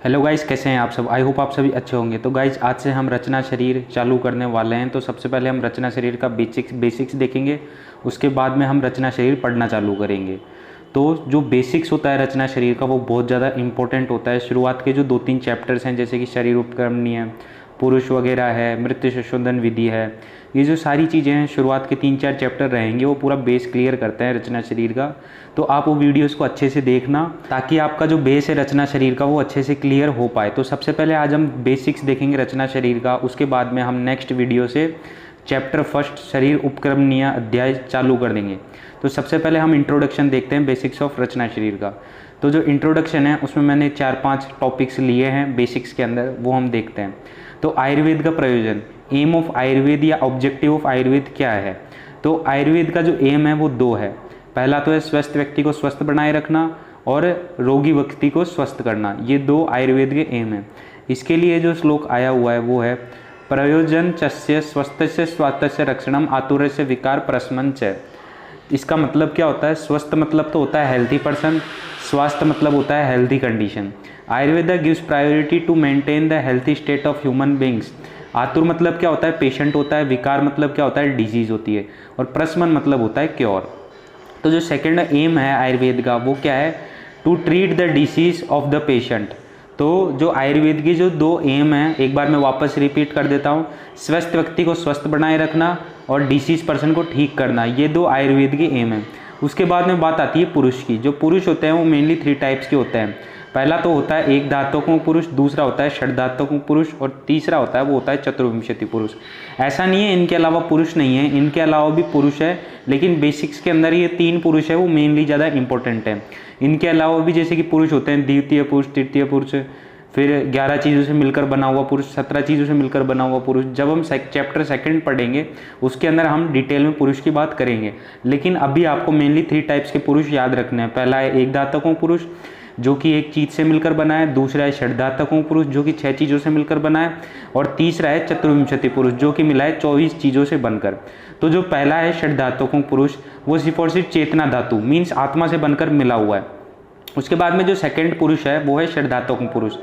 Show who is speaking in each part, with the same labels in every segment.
Speaker 1: Hello guys, कैसे हैं आप सब। आई होप आप सभी अच्छे होंगे। तो गाइस, आज से हम रचना शरीर चालू करने वाले हैं। तो सबसे पहले हम रचना शरीर का बेसिक्स देखेंगे, उसके बाद में हम रचना शरीर पढ़ना चालू करेंगे। तो जो बेसिक्स होता है रचना शरीर का, वो बहुत ज़्यादा इंपॉर्टेंट होता है। शुरुआत के जो 2-3 चैप्टर्स हैं, जैसे कि शरीर उपक्रमणीय, पुरुष वगैरह है, मृत्यु संशोधन विधि है, ये जो सारी चीज़ें हैं, शुरुआत के 3-4 चैप्टर रहेंगे, वो पूरा बेस क्लियर करते हैं रचना शरीर का। तो आप वो वीडियोस को अच्छे से देखना, ताकि आपका जो बेस है रचना शरीर का, वो अच्छे से क्लियर हो पाए। तो सबसे पहले आज हम बेसिक्स देखेंगे रचना शरीर का, उसके बाद में हम नेक्स्ट वीडियो से चैप्टर फर्स्ट शरीर उपक्रमणीय अध्याय चालू कर देंगे। तो सबसे पहले हम इंट्रोडक्शन देखते हैं बेसिक्स ऑफ रचना शरीर का। तो जो इंट्रोडक्शन है, उसमें मैंने 4-5 टॉपिक्स लिए हैं बेसिक्स के अंदर, वो हम देखते हैं। तो आयुर्वेद का प्रयोजन, एम ऑफ आयुर्वेद या ऑब्जेक्टिव ऑफ आयुर्वेद क्या है। तो आयुर्वेद का जो एम है वो 2 है। पहला तो है स्वस्थ व्यक्ति को स्वस्थ बनाए रखना, और रोगी व्यक्ति को स्वस्थ करना। ये 2 आयुर्वेद के एम हैं। इसके लिए जो श्लोक आया हुआ है वो है प्रयोजन चस्य स्वस्थस्य स्वास्थ्य रक्षणम आतुरस्य विकार प्रशमन च। इसका मतलब क्या होता है। स्वस्थ मतलब तो होता है हेल्थी पर्सन, स्वास्थ्य मतलब होता है healthy condition. Ayurveda gives priority to maintain the healthy state of human beings. आतुर मतलब क्या होता है, पेशेंट होता है। विकार मतलब क्या होता है, डिजीज होती है। और प्रशमन मतलब होता है क्योर। तो जो सेकंड एम है आयुर्वेद का, वो क्या है, to treat the disease of the patient. तो जो आयुर्वेद की जो 2 एम है, एक बार मैं वापस रिपीट कर देता हूँ। स्वस्थ व्यक्ति को स्वस्थ बनाए रखना और डिसीज पर्सन को ठीक करना, ये 2 आयुर्वेद की एम है। उसके बाद में बात आती है पुरुष की। जो पुरुष होते हैं वो मेनली 3 टाइप्स के होते हैं। पहला तो होता है एक धातुकों पुरुष, दूसरा होता है षड धातुकों पुरुष, और तीसरा होता है वो होता है चतुर्विंशति पुरुष। ऐसा नहीं है इनके अलावा पुरुष नहीं है, इनके अलावा भी पुरुष है, लेकिन बेसिक्स के अंदर ये 3 पुरुष है, वो मेनली ज़्यादा इंपॉर्टेंट है। इनके अलावा भी जैसे कि पुरुष होते हैं द्वितीय पुरुष, तृतीय पुरुष, फिर 11 चीज़ों से मिलकर बना हुआ पुरुष, 17 चीज़ों से मिलकर बना हुआ पुरुष। जब हम चैप्टर सेकंड पढ़ेंगे, उसके अंदर हम डिटेल में पुरुष की बात करेंगे। लेकिन अभी आपको मेनली 3 टाइप्स के पुरुष याद रखने हैं। पहला है एक धातुकों पुरुष, जो कि एक चीज़ से मिलकर बना है। दूसरा है षड धातुकों पुरुष, जो कि 6 चीज़ों से मिलकर बना है। और तीसरा है चतुर्विंशति पुरुष, जो कि मिला है 24 चीज़ों से बनकर। तो जो पहला है षड धातुकों पुरुष, वो सिर्फ और सिर्फ चेतना धातु मीन्स आत्मा से बनकर मिला हुआ है। उसके बाद में जो सेकंड पुरुष है वो है षड धातुकों पुरुष।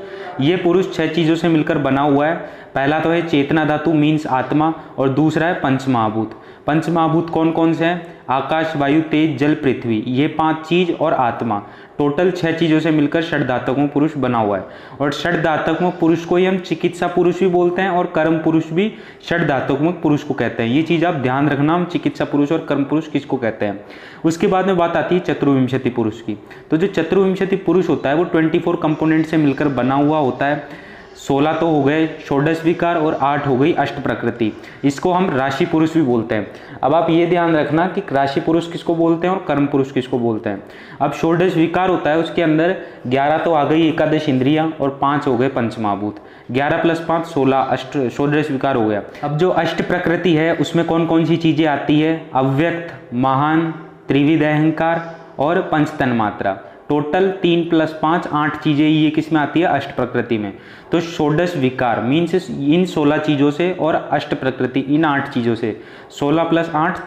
Speaker 1: ये पुरुष 6 चीज़ों से मिलकर बना हुआ है। पहला तो है चेतना धातु मीन्स आत्मा, और दूसरा है पंचमहाभूत। पंचमहाभूत कौन कौन से हैं, आकाश, वायु, तेज, जल, पृथ्वी, ये 5 चीज और आत्मा। टोटल 6 चीज़ों से मिलकर षड धातुकों पुरुष बना हुआ है। और षड धातुकों पुरुष को ही हम चिकित्सा पुरुष भी बोलते हैं, और कर्म पुरुष भी षड धातुकों पुरुष को कहते हैं। ये चीज़ आप ध्यान रखना, हम चिकित्सा पुरुष और कर्म पुरुष किसको कहते हैं। उसके बाद में बात आती है चतुर्विंशति पुरुष की। तो जो चतुर्विंशति पुरुष होता है वो 24 कंपोनेंट से मिलकर बना हुआ होता है। 16 तो हो गए षोडश विकार, और 8 हो गई अष्ट प्रकृति। इसको हम राशि पुरुष भी बोलते हैं। अब आप ये ध्यान रखना कि राशि पुरुष किसको बोलते हैं और कर्म पुरुष किसको बोलते हैं। अब षोडश विकार होता है, उसके अंदर 11 तो आ गई एकादश इंद्रियां, और 5 हो गए पंचमहाभूत। 11 + 5 16 अष्ट षोडश विकार हो गया। अब जो अष्ट प्रकृति है, उसमें कौन कौन सी चीजें आती है, अव्यक्त, महान, त्रिविध अहंकार और पंच तन्मात्रा। टोटल 3 + 5 8 चीजें ये किस में आती है, अष्ट प्रकृति में। तो षोडश विकार मीन्स इन 16 चीजों से, और अष्ट प्रकृति इन 8 चीजों से। 16 + 8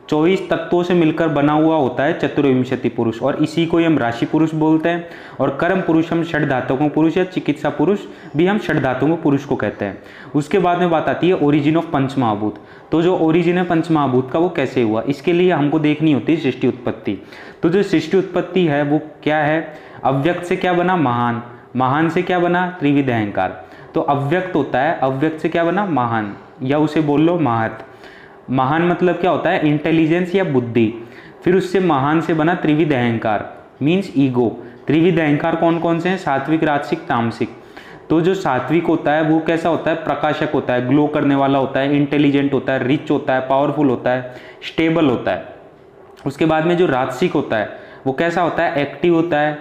Speaker 1: 24 तत्वों से मिलकर बना हुआ होता है चतुर्विंशति पुरुष, और इसी को हम राशि पुरुष बोलते हैं। और कर्म पुरुष हम षड धातुकों पुरुष, या चिकित्सा पुरुष भी हम षड धातुकों पुरुष को कहते हैं। उसके बाद में बात आती है ओरिजिन ऑफ पंचमहाभूत। तो जो ओरिजिन है पंचमहाभूत का, वो कैसे हुआ, इसके लिए हमको देखनी होती है सृष्टि उत्पत्ति। तो जो सृष्टि उत्पत्ति है वो क्या है, अव्यक्त से क्या बना, महान, महान से क्या बना, त्रिविध अहंकार। तो अव्यक्त होता है, अव्यक्त से क्या बना, महान, या उसे बोल लो महत। महान मतलब क्या होता है, इंटेलिजेंस या बुद्धि। फिर उससे महान से बना त्रिविध अहंकार मीन्स ईगो। त्रिविध अहंकार कौन कौन से हैं, सात्विक, राजसिक, तामसिक। तो जो सात्विक होता है वो कैसा होता है, प्रकाशक होता है, ग्लो करने वाला होता है, इंटेलिजेंट होता है, रिच होता है, पावरफुल होता है, स्टेबल होता है। उसके बाद में जो राजसिक होता है वो कैसा होता है, एक्टिव होता है,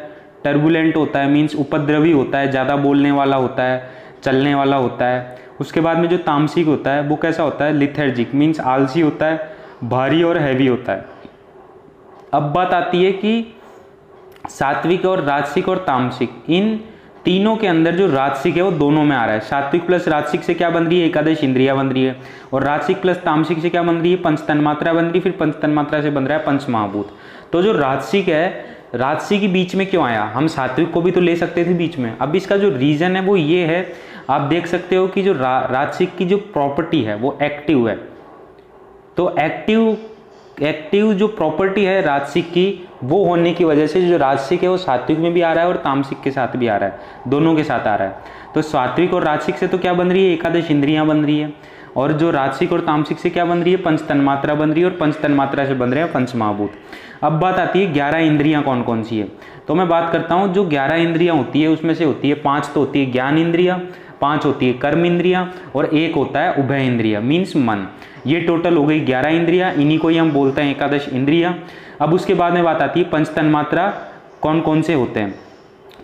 Speaker 1: टर्बुलेंट होता है मीन्स उपद्रवी होता है, ज़्यादा बोलने वाला होता है, चलने वाला होता है। उसके बाद में जो तामसिक होता है वो कैसा होता है, लिथर्जिक मीन्स आलसी होता है, भारी और हैवी होता है। अब बात आती है कि सात्विक और राजसिक और तामसिक इन तीनों के अंदर जो राजसिक है वो दोनों में आ रहा है। सात्विक प्लस राजसिक से क्या बन रही है, एकादश इंद्रिया बन रही है, और राजसिक प्लस तामसिक से क्या बन रही है, पंच तन्मात्रा बन रही है, फिर पंच तन्मात्रा से बन रहा है पंच महाभूत। तो जो राजसिक है, राजसिक के बीच में क्यों आया, हम सात्विक को भी तो ले सकते थे बीच में। अब इसका जो रीजन है वो ये है, आप देख सकते हो कि जो राजसिक की जो प्रॉपर्टी है वो एक्टिव है। तो एक्टिव जो प्रॉपर्टी है राजसिक की, वो होने की वजह से जो राजसिक है वो सात्विक में भी आ रहा है और तामसिक के साथ भी आ रहा है, दोनों के साथ आ रहा है। तो सात्विक और राजसिक से तो क्या बन रही है, एकादश इंद्रियां बन रही है, और जो राजसिक और तामसिक से क्या बन रही है, पंच तन्मात्रा बन रही है, और पंच तन्मात्रा से बन रहे हैं पंच महाभूत। अब बात आती है 11 इंद्रियां कौन कौन सी है। तो मैं बात करता हूँ, जो 11 इंद्रियां होती है उसमें से होती है 5 तो होती है ज्ञान इंद्रिया, 5 होती है कर्म इंद्रिया, और 1 होता है उभय इंद्रिया मीन्स मन। ये टोटल हो गई 11 इंद्रिया, इन्हीं को ही हम बोलते हैं एकादश इंद्रिया। अब उसके बाद में बात आती है पंच तन्मात्रा कौन कौन से होते हैं।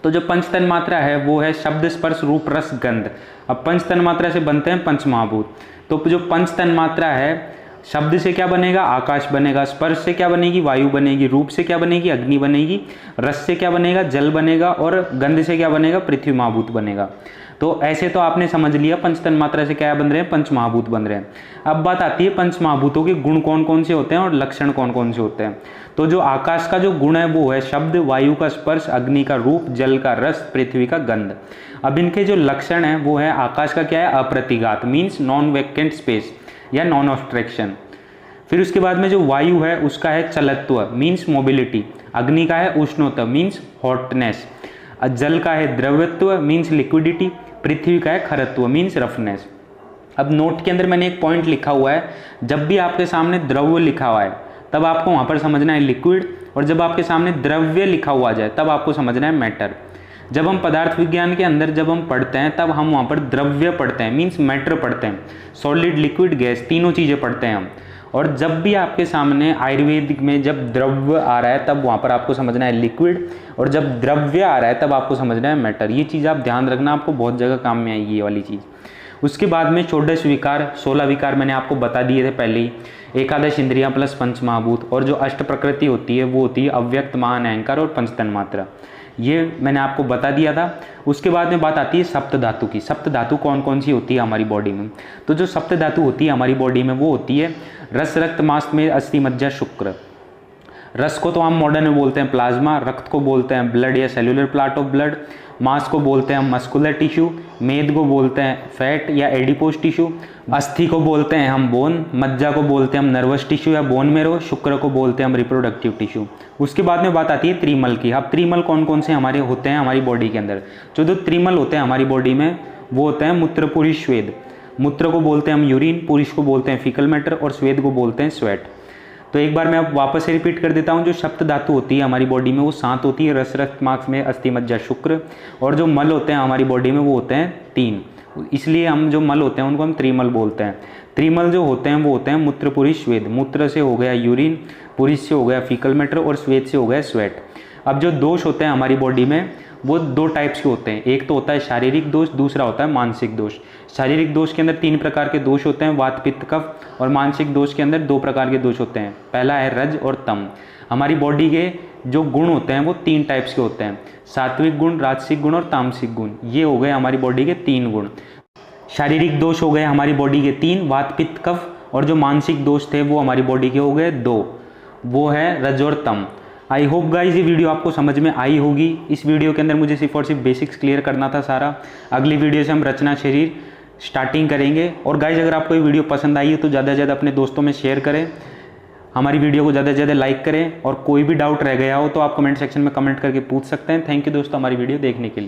Speaker 1: तो जो पंच तन्मात्रा है वो है शब्द स्पर्श रूप रस गंध। अब पंच तन्मात्रा से बनते हैं पंच महाभूत। तो जो पंच तन्मात्रा है, शब्द से क्या बनेगा, आकाश बनेगा, स्पर्श से क्या बनेगी, वायु बनेगी, रूप से क्या बनेगी, अग्नि बनेगी, रस से क्या बनेगा, जल बनेगा, और गंध से क्या बनेगा, पृथ्वी महाभूत बनेगा। तो ऐसे तो आपने समझ लिया पंच तन्मात्रा से क्या बन रहे हैं, पंच महाभूत बन रहे हैं। अब बात आती है पंच महाभूतों के गुण कौन कौन से होते हैं और लक्षण कौन कौन से होते हैं। तो जो आकाश का जो गुण है वो है शब्द, वायु का स्पर्श, अग्नि का रूप, जल का रस, पृथ्वी का गंध। अब इनके जो लक्षण है वो है, आकाश का क्या है, अप्रतिघात मीन्स नॉन वैकेंट स्पेस या नॉन ऑब्स्ट्रक्शन। फिर उसके बाद में जो वायु है उसका है चलत्व मीन्स मोबिलिटी, अग्नि का है उष्णोत्व मीन्स हॉटनेस, जल का है द्रवत्व मीन्स लिक्विडिटी, पृथ्वी का है खरत्व मीन्स रफनेस। अब नोट के अंदर मैंने एक पॉइंट लिखा हुआ है, जब भी आपके सामने द्रव्य लिखा हुआ है तब आपको वहाँ पर समझना है लिक्विड, और जब आपके सामने द्रव्य लिखा हुआ जाए तब आपको समझना है मैटर। जब हम पदार्थ विज्ञान के अंदर जब हम पढ़ते हैं तब हम वहाँ पर द्रव्य पढ़ते हैं मीन्स मैटर पढ़ते हैं, सॉलिड लिक्विड गैस तीनों चीज़ें पढ़ते हैं हम। और जब भी आपके सामने आयुर्वेदिक में जब द्रव्य आ रहा है तब वहाँ पर आपको समझना है लिक्विड, और जब द्रव्य आ रहा है तब आपको समझना है मैटर। ये चीज़ आप ध्यान रखना, आपको बहुत जगह काम में आएगी ये वाली चीज़। उसके बाद में षोडश विकार, 16 विकार मैंने आपको बता दिए थे पहले ही, एकादश इंद्रियां प्लस पंच महाभूत, और जो अष्ट प्रकृति होती है वो होती है अव्यक्त, महान, अहंकार और पंच तन्मात्रा। ये मैंने आपको बता दिया था। उसके बाद में बात आती है सप्त धातु की। सप्त धातु कौन कौन सी होती है हमारी बॉडी में। तो जो सप्त धातु होती है हमारी बॉडी में वो होती है रस, रक्त, मांस में अस्थि, मज्जा, शुक्र। रस को तो हम मॉडर्न में बोलते हैं प्लाज्मा, रक्त को बोलते हैं ब्लड या सेल्यूलर पार्ट ऑफ ब्लड, मांस को बोलते हैं हम मस्कुलर टिश्यू, मेद को बोलते हैं फैट या एडिपोज टिश्यू, अस्थि को बोलते हैं हम बोन, मज्जा को बोलते हैं हम नर्वस टिश्यू या बोन मेरो, शुक्र को बोलते हैं हम रिप्रोडक्टिव टिश्यू। उसके बाद में बात आती है त्रिमल की। अब त्रिमल कौन कौन से हमारे होते हैं हमारी बॉडी के अंदर। जो त्रिमल होते हैं हमारी बॉडी में वो होते हैं मूत्र, पुरुष, स्वेद। मूत्र को बोलते हैं हम यूरिन, पुरुष को बोलते हैं फीकल मैटर, और स्वेद को बोलते हैं स्वेट। तो एक बार मैं अब वापस से रिपीट कर देता हूँ। जो सप्त धातु होती है हमारी बॉडी में वो 7 होती है, रस, रक्त, मांस में अस्थि, मज्जा, शुक्र। और जो मल होते हैं हमारी बॉडी में वो होते हैं 3, इसलिए हम जो मल होते हैं उनको हम त्रिमल बोलते हैं। त्रिमल जो होते हैं वो होते हैं मूत्र, पुरुष, स्वेद। मूत्र से हो गया यूरिन, पुरुष से हो गया फीकल मैटर, और स्वेद से हो गया स्वेट। अब जो दोष होते हैं हमारी बॉडी में वो 2 टाइप्स के होते हैं। एक तो होता है शारीरिक दोष, दूसरा होता है मानसिक दोष। शारीरिक दोष के अंदर 3 प्रकार के दोष होते हैं, वात, पित्त, कफ। और मानसिक दोष के अंदर 2 प्रकार के दोष होते हैं। पहला है रज और तम। हमारी बॉडी के जो गुण होते हैं वो 3 टाइप्स के होते हैं, सात्विक गुण, राजसिक गुण और तामसिक गुण। ये हो गए हमारी बॉडी के 3 गुण। शारीरिक दोष हो गए हमारी बॉडी के 3, वात, पित्त, कफ। और जो मानसिक दोष थे वो हमारी बॉडी के हो गए 2, वो है रज और तम। आई होप गाइज ये वीडियो आपको समझ में आई होगी। इस वीडियो के अंदर मुझे सिर्फ और सिर्फ बेसिक्स क्लियर करना था सारा। अगली वीडियो से हम रचना शरीर स्टार्टिंग करेंगे। और गाइज अगर आपको ये वीडियो पसंद आई है तो ज़्यादा से ज़्यादा अपने दोस्तों में शेयर करें, हमारी वीडियो को ज़्यादा से ज़्यादा लाइक करें, और कोई भी डाउट रह गया हो तो आप कमेंट सेक्शन में कमेंट करके पूछ सकते हैं। थैंक यू दोस्तों हमारी वीडियो देखने के लिए।